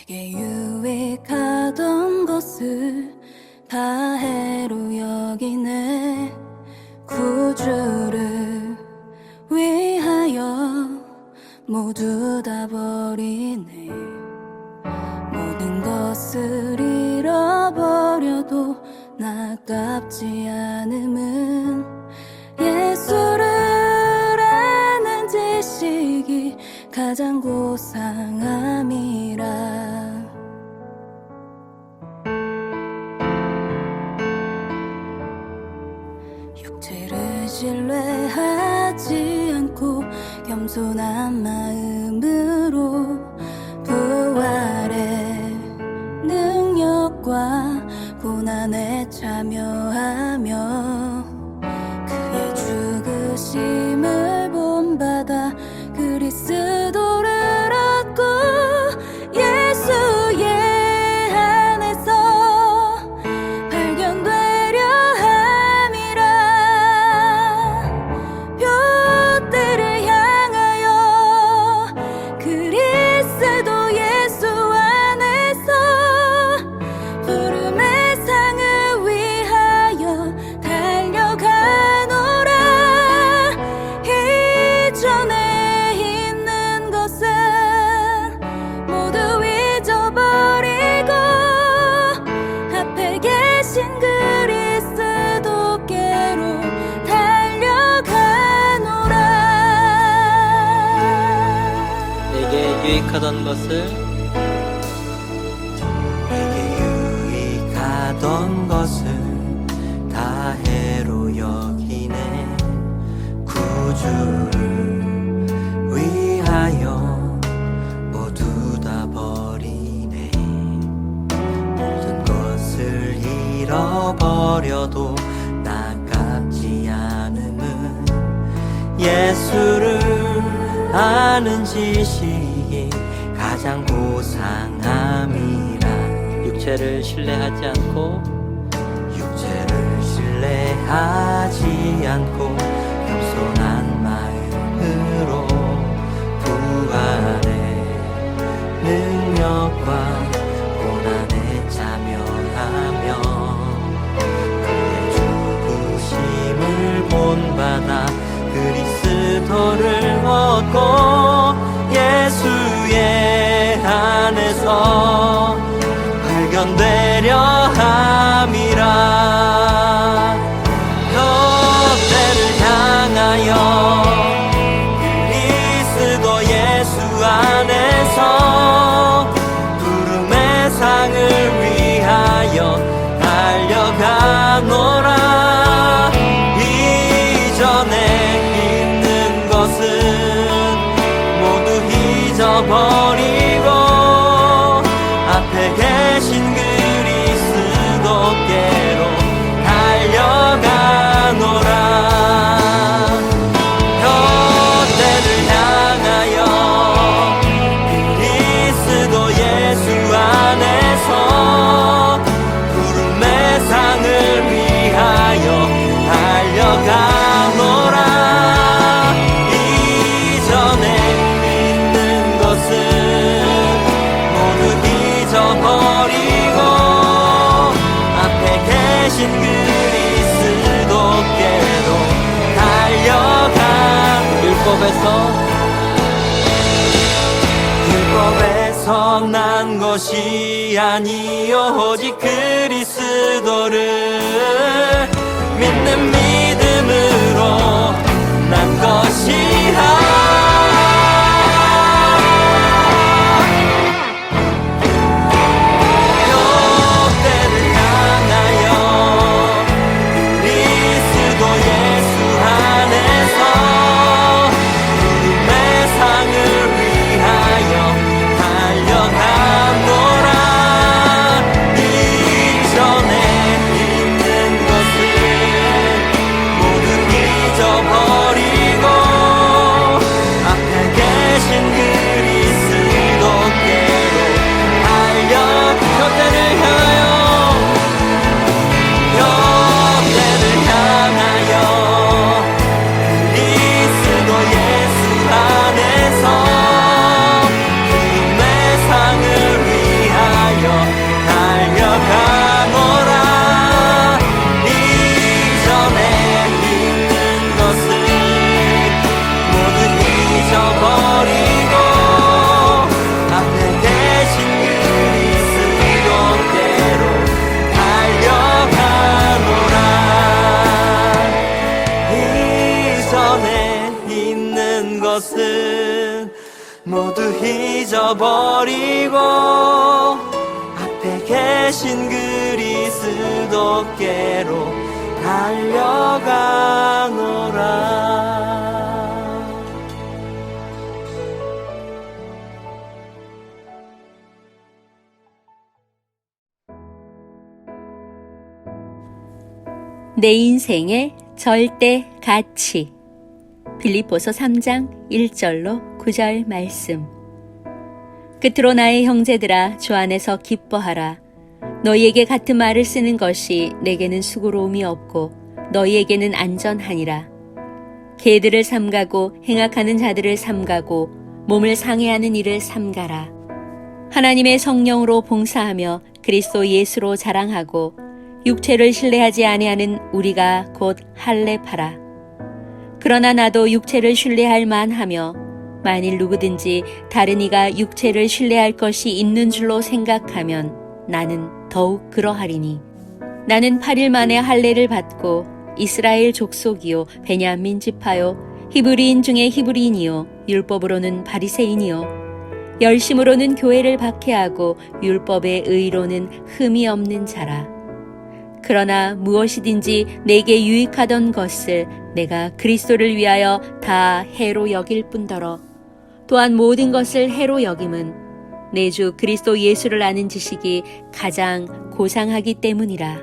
내게 유익하던 것을 다 해로 여기네. 구주를 위하여 모두 다 버리네. 모든 것을 잃어버려도 아깝지 않음은 예수를 아는 지식이 가장 고상함이라. 육체를 신뢰하지 않고 겸손한 마음으로 부활의 능력과 고난에 참여하며 그의 죽으심을 본받아 그리스도를 얻고 예수의 안에서 발견되려 함이라. 뼈대를 향하여 그리스도 예수 안에서 부름의 상을 위하여 달려가노라. 이전에 있는 것은 모두 잊어버리고 앞에 계신 그리스도께로 달려가노라. 내게 유익하던 것을 다 해로 여기네. 구주를 위하여 모두 다 버리네. 모든 것을 잃어버려도 아깝지 않음은 예수를 아는 지식이 가장 고상함이라. 육체를 신뢰하지 않고 겸손한 마음으로 부활의 능력과 고난에 참여하며 그의 죽으심을 본받아 그리스도를 얻고 예수의 안에서 발견되려 함이라. 뼈대를 향하여 그리스도 예수 안에서 부름의 상을 위하여 달려가노라. 이전에 있는 것은 모두 잊어버리고 앞에 계신 그리스도께로 달려가노라. 뼈대를 향하여 그리스도 예수 안에서 부름의 상을 위하여 달려가노라. 이전에 있는 것은 모두 잊어버리고 앞에 계신 그리스도께로 달려가. 율법에서 난 것이 아니요 오직 그리스도를 믿는 믿음으로 난 것이라. 것은 모두 잊어버리고 앞에 계신 그리스도께로 달려가노라. 내 인생의 절대 가치. 빌립보서 3장 1절로 9절 말씀. 끝으로 나의 형제들아, 주 안에서 기뻐하라. 너희에게 같은 말을 쓰는 것이 내게는 수고로움이 없고 너희에게는 안전하니라. 개들을 삼가고 행악하는 자들을 삼가고 몸을 상해하는 일을 삼가라. 하나님의 성령으로 봉사하며 그리스도 예수로 자랑하고 육체를 신뢰하지 아니하는 우리가 곧 할례파라. 그러나 나도 육체를 신뢰할 만하며 만일 누구든지 다른 이가 육체를 신뢰할 것이 있는 줄로 생각하면 나는 더욱 그러하리니, 나는 8일 만에 할례를 받고 이스라엘 족속이요 베냐민 지파요 히브리인 중에 히브리인이요 율법으로는 바리새인이요 열심으로는 교회를 박해하고 율법의 의로는 흠이 없는 자라. 그러나 무엇이든지 내게 유익하던 것을 내가 그리스도를 위하여 다 해로 여길 뿐더러 또한 모든 것을 해로 여김은 내 주 그리스도 예수를 아는 지식이 가장 고상하기 때문이라.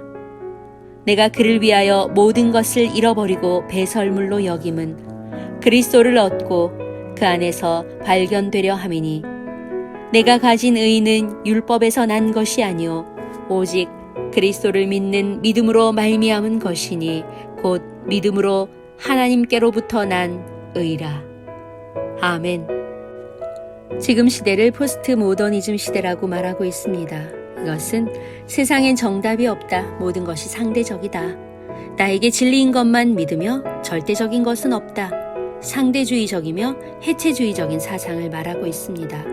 내가 그를 위하여 모든 것을 잃어버리고 배설물로 여김은 그리스도를 얻고 그 안에서 발견되려 함이니, 내가 가진 의는 율법에서 난 것이 아니요 오직 그리스도를 믿는 믿음으로 말미암은 것이니 곧 믿음으로 하나님께로부터 난 의라. 아멘. 지금 시대를 포스트 모더니즘 시대라고 말하고 있습니다. 이것은 세상엔 정답이 없다. 모든 것이 상대적이다. 나에게 진리인 것만 믿으며 절대적인 것은 없다. 상대주의적이며 해체주의적인 사상을 말하고 있습니다.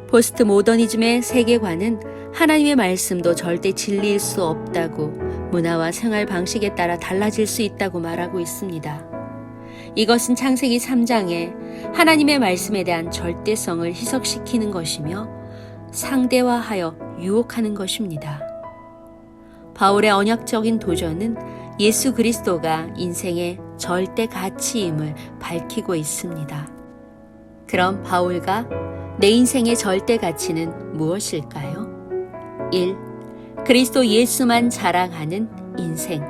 포스트 모더니즘의 세계관은 하나님의 말씀도 절대 진리일 수 없다고, 문화와 생활 방식에 따라 달라질 수 있다고 말하고 있습니다. 이것은 창세기 3장에 하나님의 말씀에 대한 절대성을 희석시키는 것이며 상대화하여 유혹하는 것입니다. 바울의 언약적인 도전은 예수 그리스도가 인생의 절대 가치임을 밝히고 있습니다. 그럼 바울과 내 인생의 절대 가치는 무엇일까요? 1. 그리스도 예수만 자랑하는 인생.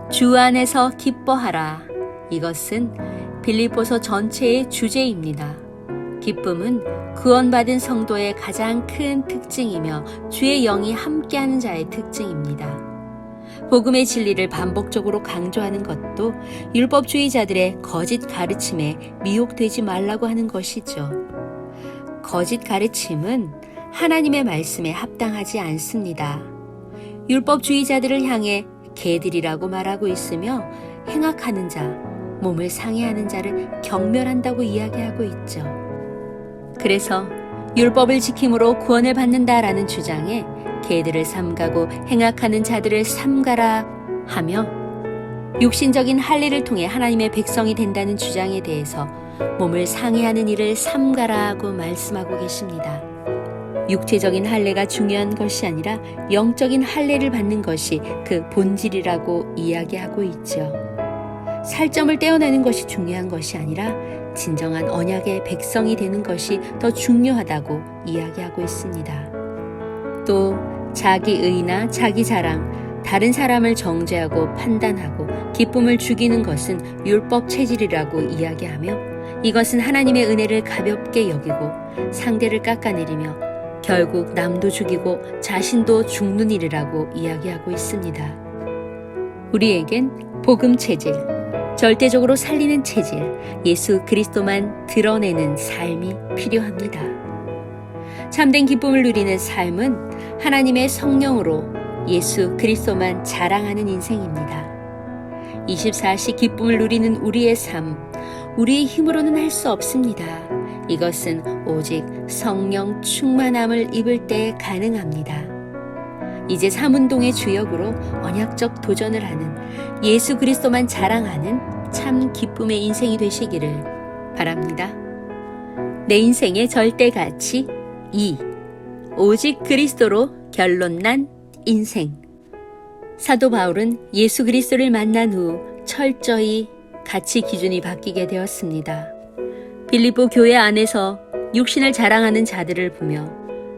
주 안에서 기뻐하라. 이것은 빌립보서 전체의 주제입니다. 기쁨은 구원받은 성도의 가장 큰 특징이며 주의 영이 함께하는 자의 특징입니다. 복음의 진리를 반복적으로 강조하는 것도 율법주의자들의 거짓 가르침에 미혹되지 말라고 하는 것이죠. 거짓 가르침은 하나님의 말씀에 합당하지 않습니다. 율법주의자들을 향해 개들이라고 말하고 있으며 행악하는 자, 몸을 상해하는 자를 경멸한다고 이야기하고 있죠. 그래서 율법을 지킴으로 구원을 받는다라는 주장에 개들을 삼가고 행악하는 자들을 삼가라 하며 육신적인 할례를 통해 하나님의 백성이 된다는 주장에 대해서 몸을 상해하는 일을 삼가라고 말씀하고 계십니다. 육체적인 할례가 중요한 것이 아니라 영적인 할례를 받는 것이 그 본질이라고 이야기하고 있죠. 살점을 떼어내는 것이 중요한 것이 아니라 진정한 언약의 백성이 되는 것이 더 중요하다고 이야기하고 있습니다. 또 자기 의나 자기 자랑, 다른 사람을 정죄하고 판단하고 기쁨을 죽이는 것은 율법 체질이라고 이야기하며 이것은 하나님의 은혜를 가볍게 여기고 상대를 깎아내리며 결국 남도 죽이고 자신도 죽는 일이라고 이야기하고 있습니다. 우리에겐 복음 체질, 절대적으로 살리는 체질, 예수 그리스도만 드러내는 삶이 필요합니다. 참된 기쁨을 누리는 삶은 하나님의 성령으로 예수 그리스도만 자랑하는 인생입니다. 24시 기쁨을 누리는 우리의 삶, 우리의 힘으로는 할 수 없습니다. 이것은 오직 성령 충만함을 입을 때 가능합니다. 이제 삼운동의 주역으로 언약적 도전을 하는 예수 그리스도만 자랑하는 참 기쁨의 인생이 되시기를 바랍니다. 내 인생의 절대 가치 2. 오직 그리스도로 결론난 인생. 사도 바울은 예수 그리스도를 만난 후 철저히 가치 기준이 바뀌게 되었습니다. 빌립보 교회 안에서 육신을 자랑하는 자들을 보며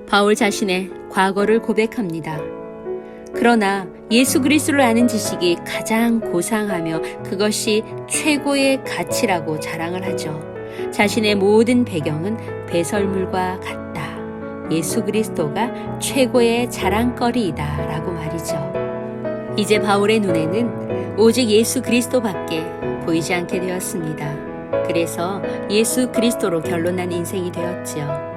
바울 자신의 과거를 고백합니다. 그러나 예수 그리스도를 아는 지식이 가장 고상하며 그것이 최고의 가치라고 자랑을 하죠. 자신의 모든 배경은 배설물과 같다. 예수 그리스도가 최고의 자랑거리이다 라고 말이죠. 이제 바울의 눈에는 오직 예수 그리스도밖에 보이지 않게 되었습니다. 그래서 예수 그리스도로 결론난 인생이 되었지요.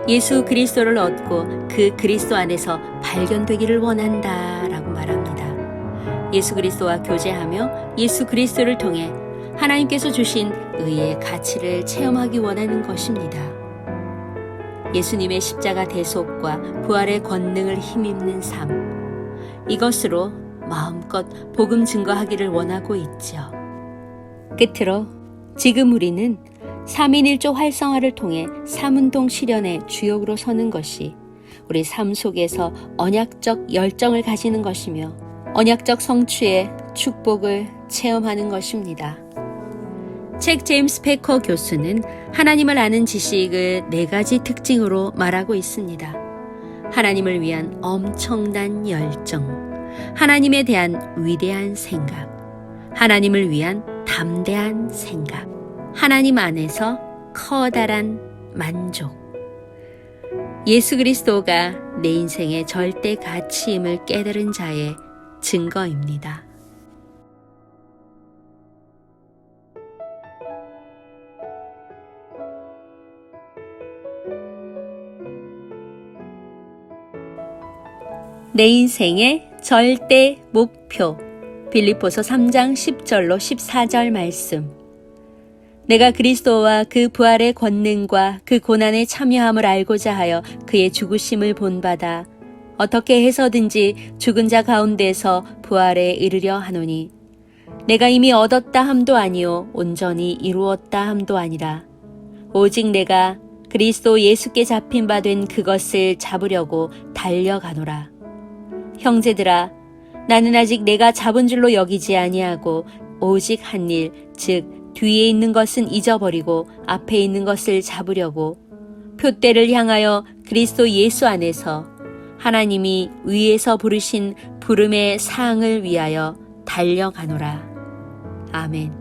예수 그리스도를 얻고 그 그리스도 안에서 발견되기를 원한다 라고 말합니다. 예수 그리스도와 교제하며 예수 그리스도를 통해 하나님께서 주신 의의 가치를 체험하기 원하는 것입니다. 예수님의 십자가 대속과 부활의 권능을 힘입는 삶, 이것으로 마음껏 복음 증거하기를 원하고 있죠. 끝으로 지금 우리는 3인 1조 활성화를 통해 삼운동 실현의 주역으로 서는 것이 우리 삶 속에서 언약적 열정을 가지는 것이며 언약적 성취의 축복을 체험하는 것입니다. 책 제임스 패커 교수는 하나님을 아는 지식을 4가지 특징으로 말하고 있습니다. 하나님을 위한 엄청난 열정, 하나님에 대한 위대한 생각, 하나님을 위한 담대한 생각, 하나님 안에서 커다란 만족. 예수 그리스도가 내 인생의 절대 가치임을 깨달은 자의 증거입니다. 내 인생의 절대 목표. 빌립보서 3장 10절로 14절 말씀. 내가 그리스도와 그 부활의 권능과 그 고난에 참여함을 알고자 하여 그의 죽으심을 본받아 어떻게 해서든지 죽은 자 가운데서 부활에 이르려 하노니 내가 이미 얻었다 함도 아니요 온전히 이루었다 함도 아니라 오직 내가 그리스도 예수께 잡힌 바 된 그것을 잡으려고 달려가노라. 형제들아, 나는 아직 내가 잡은 줄로 여기지 아니하고 오직 한 일, 즉 뒤에 있는 것은 잊어버리고 앞에 있는 것을 잡으려고 표대를 향하여 그리스도 예수 안에서 하나님이 위에서 부르신 부름의 상을 위하여 달려가노라. 아멘.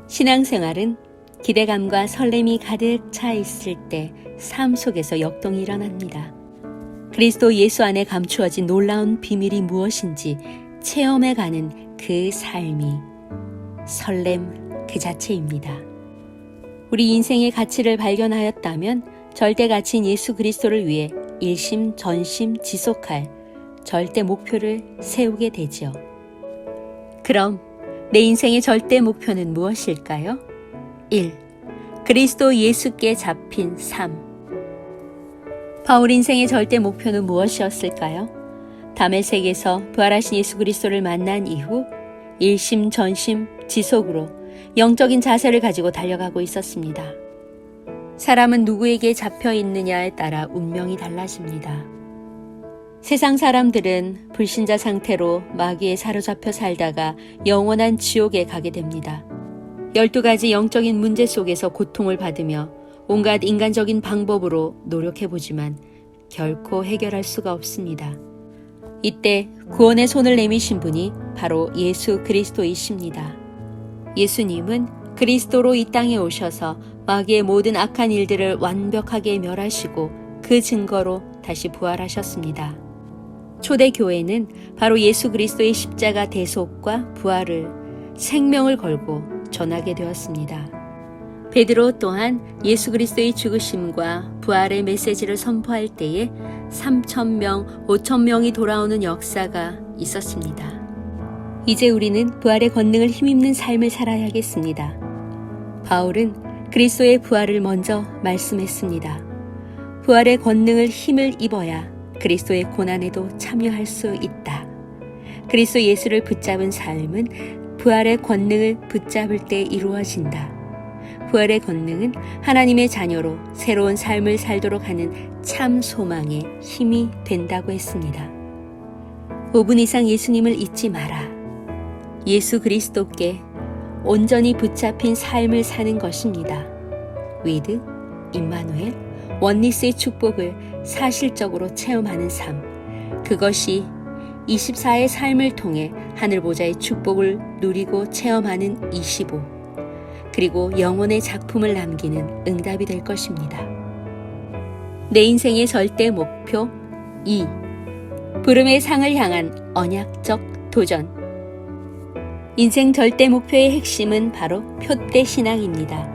신앙생활은 기대감과 설렘이 가득 차 있을 때 삶 속에서 역동이 일어납니다. 그리스도 예수 안에 감추어진 놀라운 비밀이 무엇인지 체험해가는 그 삶이 설렘 그 자체입니다. 우리 인생의 가치를 발견하였다면 절대 가치인 예수 그리스도를 위해 일심 전심 지속할 절대 목표를 세우게 되죠. 그럼 내 인생의 절대 목표는 무엇일까요? 1. 그리스도 예수께 잡힌 삶. 바울 인생의 절대 목표는 무엇이었을까요? 다메섹에서 부활하신 예수 그리스도를 만난 이후 일심 전심 지속으로 영적인 자세를 가지고 달려가고 있었습니다. 사람은 누구에게 잡혀 있느냐에 따라 운명이 달라집니다. 세상 사람들은 불신자 상태로 마귀에 사로잡혀 살다가 영원한 지옥에 가게 됩니다. 12가지 영적인 문제 속에서 고통을 받으며 온갖 인간적인 방법으로 노력해보지만 결코 해결할 수가 없습니다. 이때 구원의 손을 내미신 분이 바로 예수 그리스도이십니다. 예수님은 그리스도로 이 땅에 오셔서 마귀의 모든 악한 일들을 완벽하게 멸하시고 그 증거로 다시 부활하셨습니다. 초대교회는 바로 예수 그리스도의 십자가 대속과 부활을 생명을 걸고 전하게 되었습니다. 베드로 또한 예수 그리스도의 죽으심과 부활의 메시지를 선포할 때에 3,000명, 5,000명이 돌아오는 역사가 있었습니다. 이제 우리는 부활의 권능을 힘입는 삶을 살아야겠습니다. 바울은 그리스도의 부활을 먼저 말씀했습니다. 부활의 권능을 힘을 입어야 그리스도의 고난에도 참여할 수 있다. 그리스도 예수를 붙잡은 삶은 부활의 권능을 붙잡을 때 이루어진다. 부활의 권능은 하나님의 자녀로 새로운 삶을 살도록 하는 참 소망의 힘이 된다고 했습니다. 5분 이상 예수님을 잊지 마라. 예수 그리스도께 온전히 붙잡힌 삶을 사는 것입니다. 위드, 임마누엘, 원리스의 축복을 사실적으로 체험하는 삶. 그것이 24의 삶을 통해 하늘보좌의 축복을 누리고 체험하는 25. 그리고 영혼의 작품을 남기는 응답이 될 것입니다. 내 인생의 절대 목표 2. 부름의 상을 향한 언약적 도전. 인생 절대 목표의 핵심은 바로 표대 신앙입니다.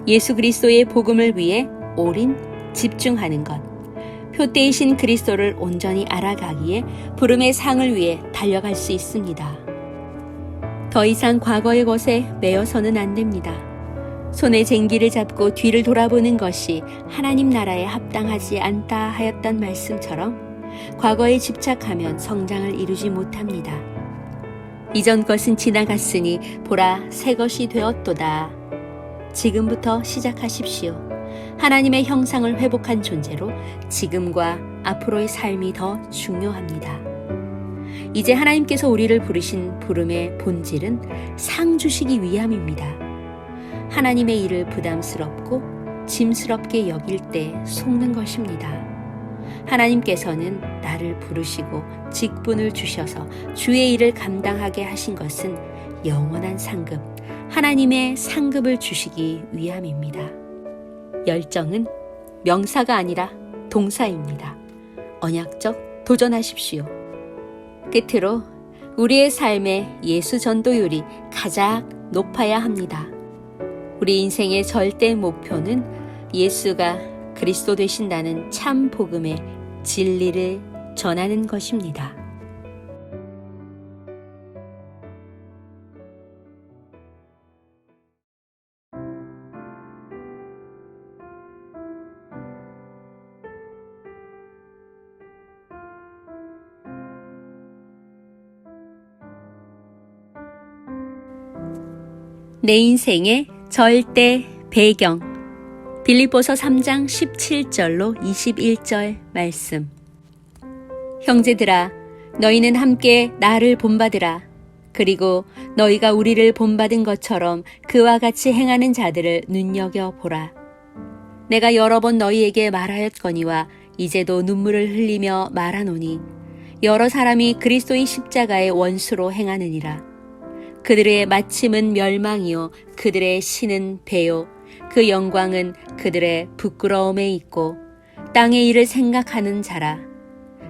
예수 그리스도의 복음을 위해 올인, 집중하는 것. 표대이신 그리스도를 온전히 알아가기에 부름의 상을 위해 달려갈 수 있습니다. 더 이상 과거의 것에 매여서는 안 됩니다. 손에 쟁기를 잡고 뒤를 돌아보는 것이 하나님 나라에 합당하지 않다 하였던 말씀처럼 과거에 집착하면 성장을 이루지 못합니다. 이전 것은 지나갔으니 보라 새 것이 되었도다. 지금부터 시작하십시오. 하나님의 형상을 회복한 존재로 지금과 앞으로의 삶이 더 중요합니다. 이제 하나님께서 우리를 부르신 부름의 본질은 상 주시기 위함입니다. 하나님의 일을 부담스럽고 짐스럽게 여길 때 속는 것입니다. 하나님께서는 나를 부르시고 직분을 주셔서 주의 일을 감당하게 하신 것은 영원한 상급, 하나님의 상급을 주시기 위함입니다. 열정은 명사가 아니라 동사입니다. 언약적 도전하십시오. 끝으로 우리의 삶의 예수 전도율이 가장 높아야 합니다. 우리 인생의 절대 목표는 예수가 그리스도 되신다는 참 복음의 진리를 전하는 것입니다. 내 인생의 절대 배경. 빌립보서 3장 17절로 21절 말씀. 형제들아, 너희는 함께 나를 본받으라. 그리고 너희가 우리를 본받은 것처럼 그와 같이 행하는 자들을 눈여겨보라. 내가 여러 번 너희에게 말하였거니와 이제도 눈물을 흘리며 말하노니 여러 사람이 그리스도의 십자가의 원수로 행하느니라. 그들의 마침은 멸망이요 그들의 신은 배요 그 영광은 그들의 부끄러움에 있고 땅의 일을 생각하는 자라.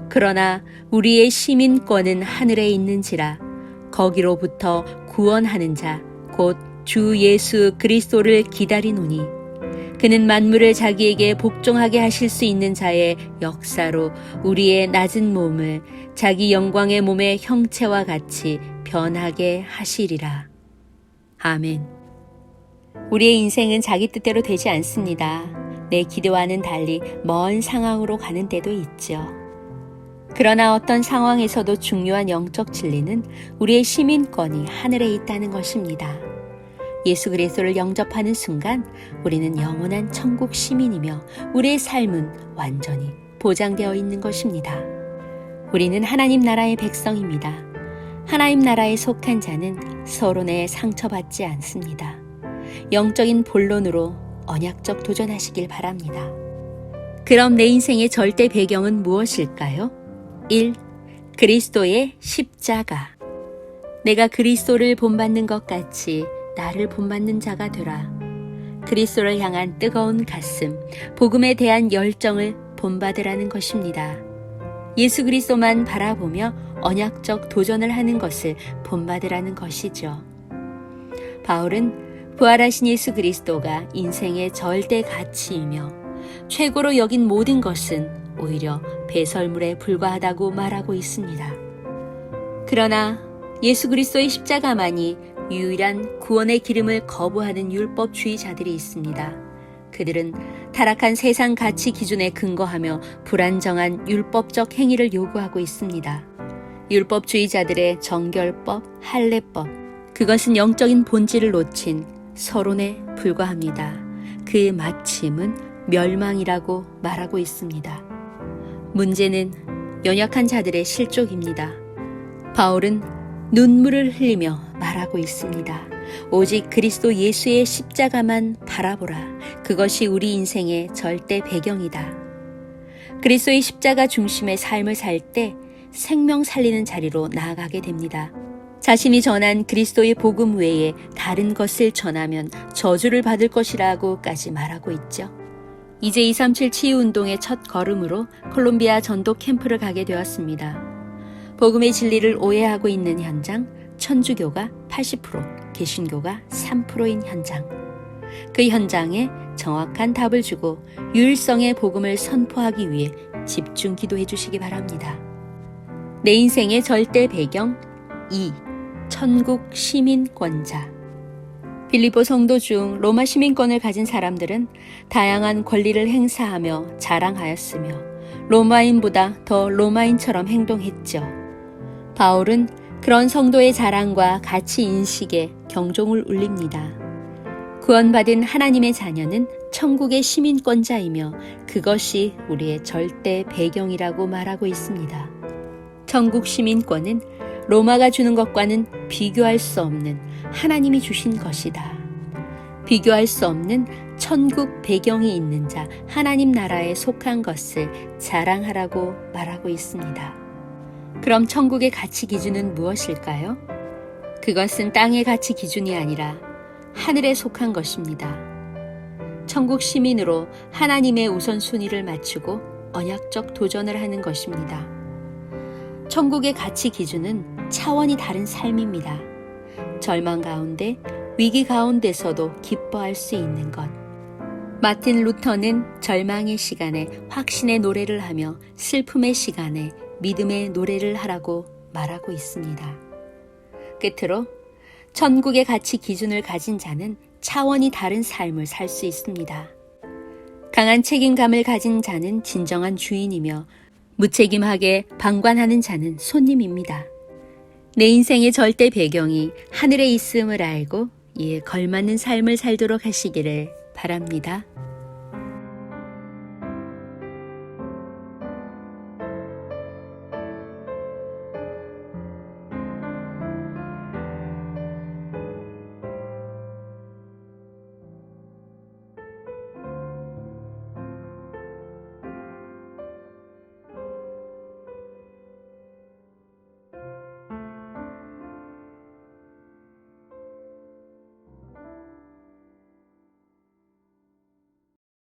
그러나 우리의 시민권은 하늘에 있는지라. 거기로부터 구원하는 자 곧 주 예수 그리스도를 기다리노니 그는 만물을 자기에게 복종하게 하실 수 있는 자의 역사로 우리의 낮은 몸을 자기 영광의 몸의 형체와 같이 변하게 하시리라. 아멘. 우리의 인생은 자기 뜻대로 되지 않습니다. 내 기대와는 달리 먼 상황으로 가는 때도 있죠. 그러나 어떤 상황에서도 중요한 영적 진리는 우리의 시민권이 하늘에 있다는 것입니다. 예수 그리스도를 영접하는 순간 우리는 영원한 천국 시민이며 우리의 삶은 완전히 보장되어 있는 것입니다. 우리는 하나님 나라의 백성입니다. 하나님 나라에 속한 자는 서론에 상처받지 않습니다. 영적인 본론으로 언약적 도전하시길 바랍니다. 그럼 내 인생의 절대 배경은 무엇일까요? 1. 그리스도의 십자가. 내가 그리스도를 본받는 것 같이 나를 본받는 자가 되라. 그리스도를 향한 뜨거운 가슴, 복음에 대한 열정을 본받으라는 것입니다. 예수 그리스도만 바라보며 언약적 도전을 하는 것을 본받으라는 것이죠. 바울은 부활하신 예수 그리스도가 인생의 절대 가치이며 최고로 여긴 모든 것은 오히려 배설물에 불과하다고 말하고 있습니다. 그러나 예수 그리스도의 십자가만이 유일한 구원의 기름을 거부하는 율법주의자들이 있습니다. 그들은 타락한 세상 가치 기준에 근거하며 불안정한 율법적 행위를 요구하고 있습니다. 율법주의자들의 정결법, 할례법, 그것은 영적인 본질을 놓친 서론에 불과합니다. 그 마침은 멸망이라고 말하고 있습니다. 문제는 연약한 자들의 실족입니다. 바울은 눈물을 흘리며 말하고 있습니다. 오직 그리스도 예수의 십자가만 바라보라. 그것이 우리 인생의 절대 배경이다. 그리스도의 십자가 중심의 삶을 살 때 생명 살리는 자리로 나아가게 됩니다. 자신이 전한 그리스도의 복음 외에 다른 것을 전하면 저주를 받을 것이라고까지 말하고 있죠. 이제 237 치유운동의 첫 걸음으로 콜롬비아 전도 캠프를 가게 되었습니다. 복음의 진리를 오해하고 있는 현장, 천주교가 80%, 개신교가 3%인 현장. 그 현장에 정확한 답을 주고 유일성의 복음을 선포하기 위해 집중 기도해 주시기 바랍니다. 내 인생의 절대 배경 2. 천국 시민권자. 빌립보 성도 중 로마 시민권을 가진 사람들은 다양한 권리를 행사하며 자랑하였으며 로마인보다 더 로마인처럼 행동했죠. 바울은 그런 성도의 자랑과 가치 인식에 경종을 울립니다. 구원받은 하나님의 자녀는 천국의 시민권자이며 그것이 우리의 절대 배경이라고 말하고 있습니다. 천국 시민권은 로마가 주는 것과는 비교할 수 없는 하나님이 주신 것이다. 비교할 수 없는 천국 배경이 있는 자, 하나님 나라에 속한 것을 자랑하라고 말하고 있습니다. 그럼 천국의 가치 기준은 무엇일까요? 그것은 땅의 가치 기준이 아니라 하늘에 속한 것입니다. 천국 시민으로 하나님의 우선순위를 맞추고 언약적 도전을 하는 것입니다. 천국의 가치 기준은 차원이 다른 삶입니다. 절망 가운데, 위기 가운데서도 기뻐할 수 있는 것. 마틴 루터는 절망의 시간에 확신의 노래를 하며 슬픔의 시간에 믿음의 노래를 하라고 말하고 있습니다. 끝으로 천국의 가치 기준을 가진 자는 차원이 다른 삶을 살 수 있습니다. 강한 책임감을 가진 자는 진정한 주인이며 무책임하게 방관하는 자는 손님입니다. 내 인생의 절대 배경이 하늘에 있음을 알고 이에 걸맞는 삶을 살도록 하시기를 바랍니다.